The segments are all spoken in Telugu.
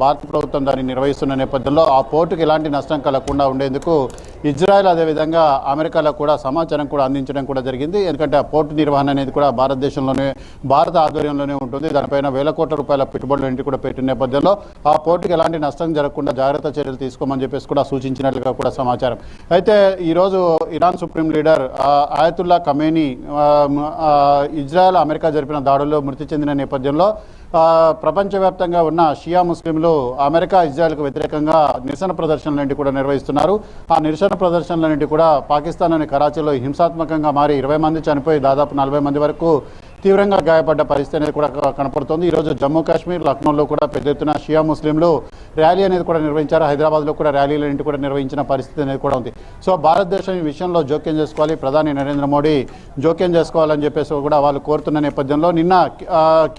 భారత ప్రభుత్వం దాన్ని నిర్వహిస్తున్న నేపథ్యంలో ఆ పోర్టుకు ఎలాంటి నష్టం కలగకుండా ఉండేందుకు ఇజ్రాయెల్ అదేవిధంగా అమెరికాలో కూడా సమాచారం కూడా అందించడం కూడా జరిగింది. ఎందుకంటే ఆ పోర్టు నిర్వహణ అనేది కూడా భారత ఆధ్వర్యంలోనే ఉంటుంది. దానిపైన వేల కోట్ల రూపాయల పెట్టుబడులు కూడా పెట్టిన నేపథ్యంలో ఆ పోర్టుకు ఎలాంటి నష్టం జరగకుండా జాగ్రత్త చర్యలు తీసుకోమని చెప్పేసి కూడా సూచించినట్లుగా కూడా సమాచారం. అయితే ఈరోజు Iran supreme leader ఆయతుల్లా Khamenei Israel America జరిపిన దాడుల్లో మృతి చెందిన నేపథ్యంలో ప్రపంచవ్యాప్తంగా ఉన్న షియా ముస్లింలు అమెరికా ఇజ్రాయెల్కు వ్యతిరేకంగా నిరసన ప్రదర్శనలన్నింటి కూడా నిర్వహిస్తున్నారు. ఆ నిరసన ప్రదర్శనలన్నింటి కూడా పాకిస్తాన్లోని కరాచీలో హింసాత్మకంగా మారి 20 మంది చనిపోయి దాదాపు 40 మంది వరకు తీవ్రంగా గాయపడ్డ పరిస్థితి అనేది కూడా కనపడుతోంది. ఈరోజు జమ్మూ కాశ్మీర్ లక్నోలో కూడా పెద్ద ఎత్తున షియా ముస్లింలు ర్యాలీ అనేది కూడా నిర్వహించారు. హైదరాబాద్లో కూడా ర్యాలీలన్నింటి కూడా నిర్వహించిన పరిస్థితి అనేది కూడా ఉంది. సో భారతదేశం ఈ విషయంలో జోక్యం చేసుకోవాలి, ప్రధాని నరేంద్ర మోడీ జోక్యం చేసుకోవాలని చెప్పేసి కూడా వాళ్ళు కోరుతున్న నేపథ్యంలో నిన్న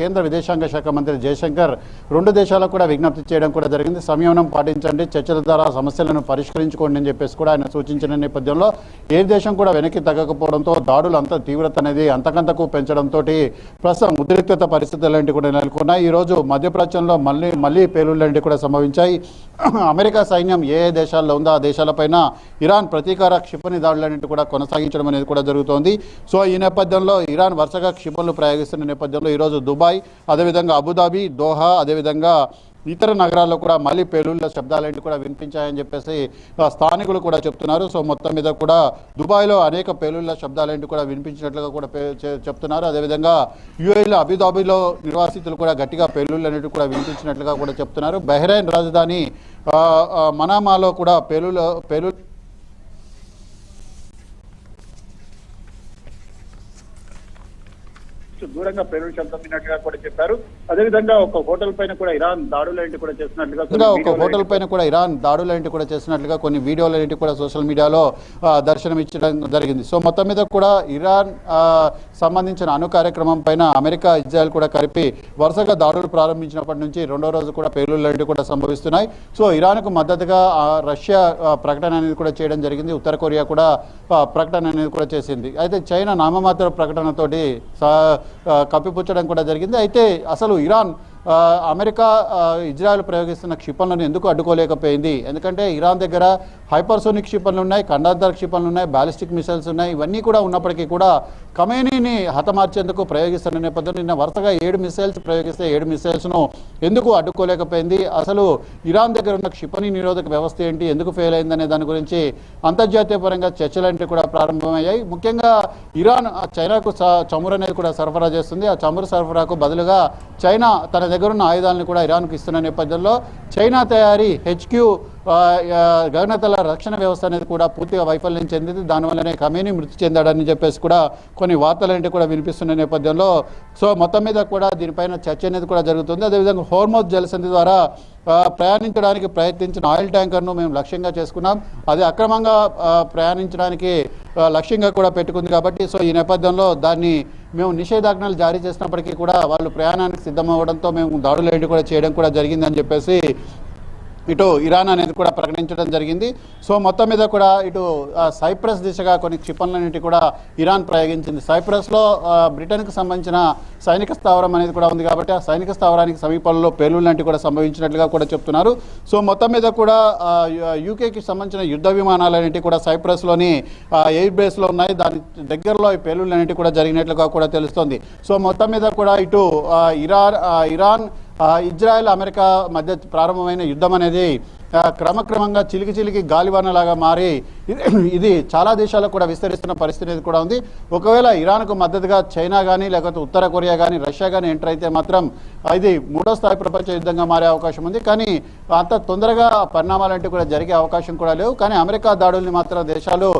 కేంద్ర విదేశాంగ శాఖ మంత్రి జయశంకర్ 2 దేశాలకు కూడా విజ్ఞప్తి చేయడం కూడా జరిగింది. సంయమనం పాటించండి, చర్చల ద్వారా సమస్యలను పరిష్కరించుకోండి అని చెప్పేసి కూడా ఆయన సూచించిన నేపథ్యంలో ఏ దేశం కూడా వెనక్కి తగ్గకపోవడంతో దాడులు అంత తీవ్రత అనేది అంతకంతకు పెంచడంతో ప్రస్తుతం ఉద్రిక్తత పరిస్థితులు కూడా నెలకొన్నాయి. ఈరోజు మధ్యప్రాచ్యంలో మళ్ళీ పేలుళ్లు కూడా సంభవించాయి. అమెరికా సైన్యం ఏ దేశాల్లో ఉందో ఆ దేశాలపైన ఇరాన్ ప్రతీకార క్షిపణి దాడులన్నింటి కూడా కొనసాగించడం అనేది కూడా జరుగుతోంది. సో ఈ నేపథ్యంలో ఇరాన్ వరుసగా క్షిపణులు ప్రయోగిస్తున్న నేపథ్యంలో ఈరోజు దుబాయ్, అదేవిధంగా అబుదాబి, దోహా, అదేవిధంగా ఇతర నగరాల్లో కూడా మళ్ళీ పేలుళ్ల శబ్దాలేంటి కూడా వినిపించాయని చెప్పేసి స్థానికులు కూడా చెప్తున్నారు. సో మొత్తం మీద కూడా దుబాయ్లో అనేక పేలుళ్ల శబ్దాలేంటి కూడా వినిపించినట్లుగా కూడా చెప్తున్నారు. అదేవిధంగా యుఏఈలో అబుదాబిలో నిర్వాసితులు కూడా గట్టిగా పేలుళ్లు అనేవి కూడా వినిపించినట్లుగా కూడా చెప్తున్నారు. బహ్రెయిన్ రాజధాని మనామాలో కూడా పేలుళ్లు దూరంగా పేలుడు శబ్దం విన్నట్టుగా కూడా చెప్పారు. అదేవిధంగా ఒక హోటల్ పైన కూడా ఇరాన్ దాడులు కూడా చేసినట్లుగా కొన్ని వీడియోలు కూడా సోషల్ మీడియాలో దర్శనమిచ్చడం జరిగింది. సో మొత్తం మీద కూడా ఇరాన్ సంబంధించిన అణు కార్యక్రమం పైన అమెరికా ఇజ్రాయెల్ కూడా కలిపి వరుసగా దాడులు ప్రారంభించినప్పటి నుంచి 2వ రోజు కూడా పేలుళ్లు కూడా సంభవిస్తున్నాయి. సో ఇరాన్కు మద్దతుగా రష్యా ప్రకటన అనేది కూడా చేయడం జరిగింది. ఉత్తర కొరియా కూడా ప్రకటన అనేది కూడా చేసింది. అయితే చైనా నామమాత్ర ప్రకటనతోటి కప్పిపుచ్చడం కూడా జరిగింది. అయితే అసలు ఇరాన్ అమెరికా ఇజ్రాయెల్ ప్రయోగిస్తున్న క్షిపణులను ఎందుకు అడ్డుకోలేకపోయింది? ఎందుకంటే ఇరాన్ దగ్గర హైపర్సోనిక్ క్షిపణులు ఉన్నాయి, ఖండాంతర క్షిపణులు ఉన్నాయి, బ్యాలిస్టిక్ మిసైల్స్ ఉన్నాయి. ఇవన్నీ కూడా ఉన్నప్పటికీ కూడా ఖమేనీని హతమార్చేందుకు ప్రయోగిస్తున్న నేపథ్యంలో నిన్న వరుసగా 7 మిసైల్స్ ప్రయోగిస్తే 7 మిసైల్స్ను ఎందుకు అడ్డుకోలేకపోయింది? అసలు ఇరాన్ దగ్గర ఉన్న క్షిపణి నిరోధక వ్యవస్థ ఏంటి, ఎందుకు ఫెయిల్ అయిందనే దాని గురించి అంతర్జాతీయ పరంగా చర్చలంటే కూడా ప్రారంభమయ్యాయి. ముఖ్యంగా ఇరాన్ చైనాకు చమురు అనేది కూడా సరఫరా చేస్తుంది. ఆ చమురు సరఫరాకు బదులుగా చైనా తన దగ్గరున్న ఆయుధాలను కూడా ఇరాన్కు ఇస్తున్న నేపథ్యంలో చైనా తయారీ HQ గగనతల రక్షణ వ్యవస్థ అనేది కూడా పూర్తిగా వైఫల్యం చెందింది. దానివల్లనే ఖమేనీ మృతి చెందాడని చెప్పేసి కూడా కొన్ని వార్తలు కూడా వినిపిస్తున్న నేపథ్యంలో సో మొత్తం మీద కూడా దీనిపైన చర్చ అనేది కూడా జరుగుతుంది. అదేవిధంగా హోర్మోజ్ జలసంధి ద్వారా ప్రయాణించడానికి ప్రయత్నించిన ఆయిల్ ట్యాంకర్ను మేము లక్ష్యంగా చేసుకున్నాం. అది అక్రమంగా ప్రయాణించడానికి లక్ష్యంగా కూడా పెట్టుకుంది కాబట్టి సో ఈ నేపథ్యంలో దాన్ని మేము నిషేధాజ్ఞలు జారీ చేసినప్పటికీ కూడా వాళ్ళు ప్రయాణానికి సిద్ధమవ్వడంతో మేము దాడులు కూడా చేయడం కూడా జరిగిందని చెప్పేసి ఇటు ఇరాన్ అనేది కూడా ప్రకటించడం జరిగింది. సో మొత్తం మీద కూడా ఇటు సైప్రస్ దిశగా కొన్ని క్షిపణులన్నింటి కూడా ఇరాన్ ప్రయోగించింది. సైప్రస్లో బ్రిటన్కి సంబంధించిన సైనిక స్థావరం అనేది కూడా ఉంది కాబట్టి ఆ సైనిక స్థావరానికి సమీపంలో పేలుళ్లు కూడా సంభవించినట్లుగా కూడా చెప్తున్నారు. సో మొత్తం మీద కూడా యూకేకి సంబంధించిన యుద్ధ విమానాలన్నింటి కూడా సైప్రస్లోని ఎయిర్ బేస్లో ఉన్నాయి. దాని దగ్గరలో ఈ పేలుళ్లు కూడా జరిగినట్లుగా కూడా తెలుస్తోంది. సో మొత్తం మీద కూడా ఇటు ఇరాన్ ఇజ్రాయెల్ అమెరికా మధ్య ప్రారంభమైన యుద్ధం అనేది క్రమక్రమంగా చిలికి గాలివానలాగా మారి ఇది చాలా దేశాలకు కూడా విస్తరిస్తున్న పరిస్థితి కూడా ఉంది. ఒకవేళ ఇరాన్కు మద్దతుగా చైనా కానీ లేకపోతే ఉత్తర కొరియా కానీ రష్యా కానీ ఎంటర్ అయితే మాత్రం ఇది 3వ స్థాయి ప్రపంచ యుద్ధంగా మారే అవకాశం ఉంది. కానీ అంత తొందరగా పరిణామాలంటూ కూడా జరిగే అవకాశం కూడా లేవు. కానీ అమెరికా దాడుల్ని మాత్రం దేశాలు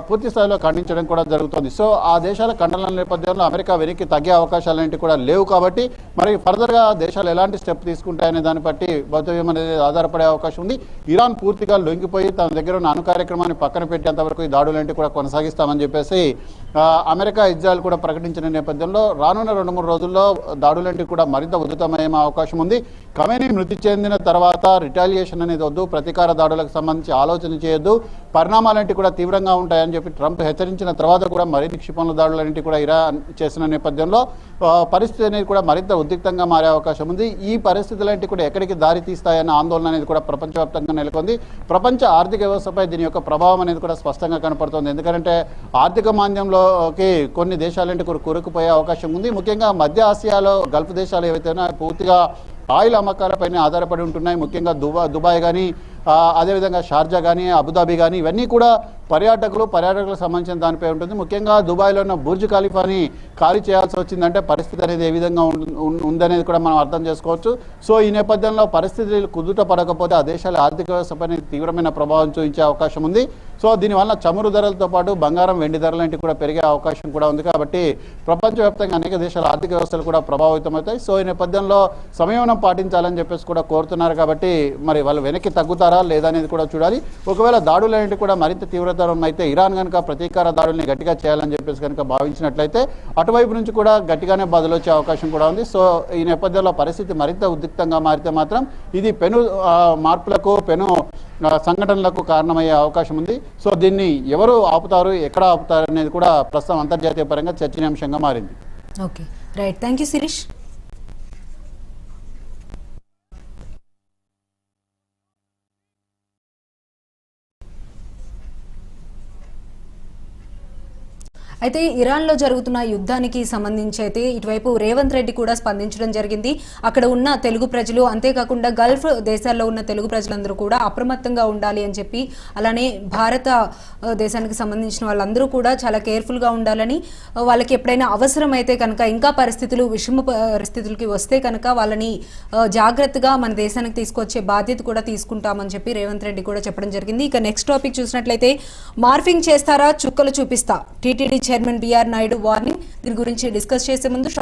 పూర్తి స్థాయిలో ఖండించడం కూడా జరుగుతుంది. సో ఆ దేశాల ఖండన నేపథ్యంలో అమెరికా వెనక్కి తగ్గే అవకాశాలు కూడా లేవు. కాబట్టి మరి ఫర్దర్గా దేశాలు ఎలాంటి స్టెప్ తీసుకుంటాయనే దాన్ని బట్టి భౌతికం అనేది ఆధారపడే అవకాశం ఉంది. ఇరాన్ పూర్తిగా లొంగిపోయి తన దగ్గర ఉన్న అణు కార్యక్రమాన్ని పక్కన పెట్టేంత వరకు ఈ దాడులంటే కూడా కొనసాగిస్తామని చెప్పేసి అమెరికా, ఇజ్రాయెల్ కూడా ప్రకటించిన నేపథ్యంలో రానున్న 2-3 రోజుల్లో దాడులంటే కూడా మరింత ఉధృతమయ్యే అవకాశం ఉంది. ఖమేనీ మృతి చెందిన తర్వాత రిటాలియేషన్ అనేది వద్దు, ప్రతీకార దాడులకు సంబంధించి ఆలోచన చేయొద్దు, పరిణామాలంటే కూడా తీవ్రంగా ఉంటాయని చెప్పి ట్రంప్ హెచ్చరించిన తర్వాత కూడా మరిన్ని క్షిపణుల దాడులంటే కూడా ఇరాన్ చేసిన నేపథ్యంలో పరిస్థితి అనేది కూడా మరింత ఉద్రిక్తంగా మారే అవకాశం ఉంది. ఈ పరిస్థితులంటే కూడా ఎక్కడికి దారి తీస్తాయన్న ఆందోళన అనేది కూడా ప్రపంచవ్యాప్తంగా నెలకొంది. ప్రపంచ ఆర్థిక వ్యవస్థపై దీని యొక్క ప్రభావం అనేది కూడా స్పష్టంగా కనపడుతుంది. ఎందుకంటే ఆర్థిక మాంద్యంలోకి కొన్ని దేశాలంటే కూడా కూరుకుపోయే అవకాశం ఉంది. ముఖ్యంగా మధ్య ఆసియాలో గల్ఫ్ దేశాలు ఏవైతే పూర్తిగా ఆయిల్ అమ్మకాలపైన ఆధారపడి ఉంటున్నాయి. ముఖ్యంగా దుబాయ్ కానీ, అదేవిధంగా షార్జా కానీ, అబుదాబి కానీ, ఇవన్నీ కూడా పర్యాటకులకు సంబంధించిన దానిపై ఉంటుంది. ముఖ్యంగా దుబాయ్లో ఉన్న బుర్జ్ ఖలీఫాని ఖాళీ చేయాల్సి వచ్చిందంటే పరిస్థితి అనేది ఏ విధంగా ఉందనేది కూడా మనం అర్థం చేసుకోవచ్చు. సో ఈ నేపథ్యంలో పరిస్థితులు కుదుట పడకపోతే ఆ దేశాల ఆర్థిక వ్యవస్థపై తీవ్రమైన ప్రభావం చూపించే అవకాశం ఉంది. సో దీనివల్ల చమురు ధరలతో పాటు బంగారం, వెండి ధరలంటే కూడా పెరిగే అవకాశం కూడా ఉంది. కాబట్టి ప్రపంచవ్యాప్తంగా అనేక దేశాల ఆర్థిక వ్యవస్థలు కూడా ప్రభావితమవుతాయి. సో ఈ నేపథ్యంలో సంయమనం పాటించాలని చెప్పేసి కూడా కోరుతున్నారు. కాబట్టి మరి వాళ్ళు వెనక్కి తగ్గుతారా లేదా అనేది కూడా చూడాలి. ఒకవేళ దాడులు అనేవి కూడా మరింత తీవ్రతరం అయితే ఇరాన్ కనుక ప్రతీకార దాడుల్ని గట్టిగా చేయాలని చెప్పేసి కనుక భావించినట్లయితే అటువైపు నుంచి కూడా గట్టిగానే బదులొచ్చే అవకాశం కూడా ఉంది. సో ఈ నేపథ్యంలో పరిస్థితి మరింత ఉద్రిక్తంగా మారితే మాత్రం ఇది పెను మార్పులకు, పెను సంఘటనలకు కారణమయ్యే అవకాశం ఉంది. సో దీన్ని ఎవరు ఆపుతారు, ఎక్కడ ఆపుతారు అనేది కూడా ప్రస్తుతం అంతర్జాతీయ పరంగా చర్చనీయాంశంగా మారింది. Okay, right, thank you Shirish. అయితే ఇరాన్లో జరుగుతున్న యుద్ధానికి సంబంధించి అయితే ఇటువైపు రేవంత్ రెడ్డి కూడా స్పందించడం జరిగింది. అక్కడ ఉన్న తెలుగు ప్రజలు, అంతేకాకుండా గల్ఫ్ దేశాల్లో ఉన్న తెలుగు ప్రజలందరూ కూడా అప్రమత్తంగా ఉండాలి అని చెప్పి, అలానే భారత దేశానికి సంబంధించిన వాళ్ళందరూ కూడా చాలా కేర్ఫుల్గా ఉండాలని, వాళ్ళకి ఎప్పుడైనా అవసరం అయితే కనుక, ఇంకా పరిస్థితులు విషమ పరిస్థితులకి వస్తే కనుక వాళ్ళని జాగ్రత్తగా మన దేశానికి తీసుకొచ్చే బాధ్యత కూడా తీసుకుంటామని చెప్పి రేవంత్ రెడ్డి కూడా చెప్పడం జరిగింది. ఇక నెక్స్ట్ టాపిక్ చూసినట్లయితే, మార్ఫింగ్ చేస్తారా చుక్కలు చూపిస్తా, TTD chairman BR Naidu warning. దీని గురించి డిస్కస్ చేసే ముందు